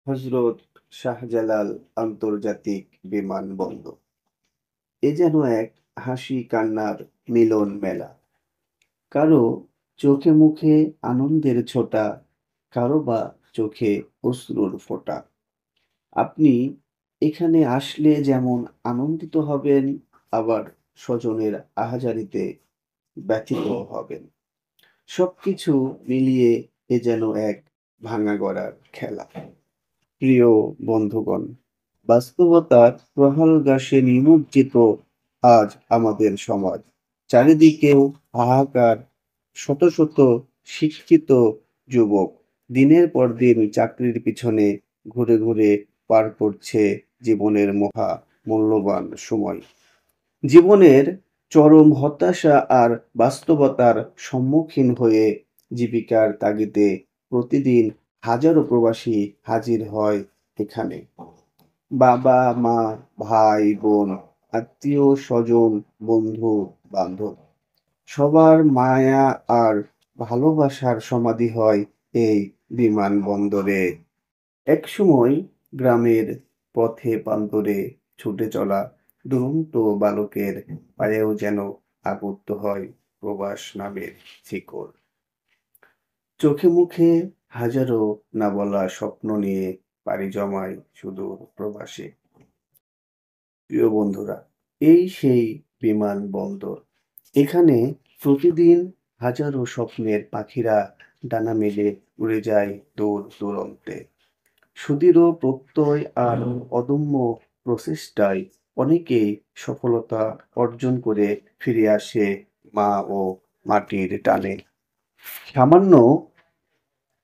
হজরত শাহজালাল আন্তর্জাতিক বিমানবন্দর। এ যেন এক হাসি কান্নার মিলন মেলা। কারো চোখে মুখে আনন্দের ছোটা, কারো বা চোখে অশ্রুর ফোঁটা। আপনি এখানে আসলে যেমন আনন্দিত হবেন, আবার স্বজনের আহাজারিতে ব্যথিত হবেন। সবকিছু মিলিয়ে এ যেন এক ভাঙা গড়ার খেলা। প্রিয় বন্ধুগণ, বাস্তবতার প্রহলগাসে নিমজ্জিত আজ আমাদের সমাজ। চারিদিকেও হাহাকার, শত শত শিক্ষিত যুবক দিনের পর দিন চাকরির পিছনে ঘুরে ঘুরে পার করছে জীবনের মহা মূল্যবান সময়। জীবনের চরম হতাশা আর বাস্তবতার সম্মুখীন হয়ে জীবিকার তাগিদে প্রতিদিন হাজারো প্রবাসী হাজির হয় এখানে। বাবা, মা, ভাই, বোন, আত্মীয়-স্বজন, বন্ধু-বান্ধব সবার মায়া আর ভালোবাসার সমাধি হয় এই বিমানবন্দরে। একসময় গ্রামের পথে প্রান্তরে ছুটে চলা দুরন্ত বালকের পায়েও যেন আবদ্ধ হয় প্রবাস নামের শিকড়। চোখে মুখে হাজারো না বলা স্বপ্ন নিয়ে পাড়ি জমায় সুদূর প্রবাসে। প্রিয় বন্ধুরা, এই সেই বিমানবন্দর। এখানে প্রতিদিন হাজারো স্বপ্নের পাখিরা ডানা মেলে উড়ে যায় দূর দূরান্তে। সুদৃঢ় প্রত্যয় আর অদম্য প্রচেষ্টায় অনেকেই সফলতা অর্জন করে ফিরে আসে মা ও মাটির টানে। সামান্য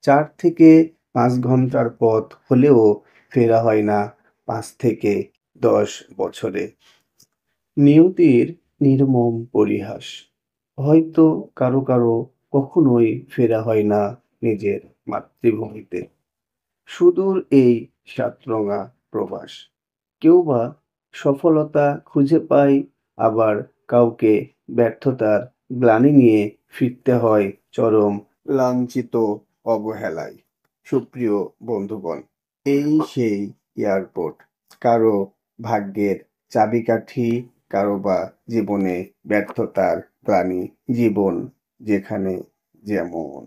৪ থেকে ৫ ঘন্টার পথ হলেও ফেরা হয় না ৫ থেকে ১০ বছরে। নিয়তির নির্মম পরিহাস। হয়তো কারো কারো কখনোই ফেরা হয় না নিজের মাতৃভূমিতে। সুদূর এই সাতরঙা প্রবাস। কেউ বা সফলতা খুঁজে পায়, আবার কাউকে ব্যর্থতার গ্লানি নিয়ে ফিরতে হয় চরম লাঞ্ছিত অবহেলায়। সুপ্রিয় বন্ধুগণ, এই সেই এয়ারপোর্ট। কারো ভাগ্যের চাবিকাঠি, কারো বা জীবনে ব্যর্থতার গ্লানি। জীবন যেখানে যেমন।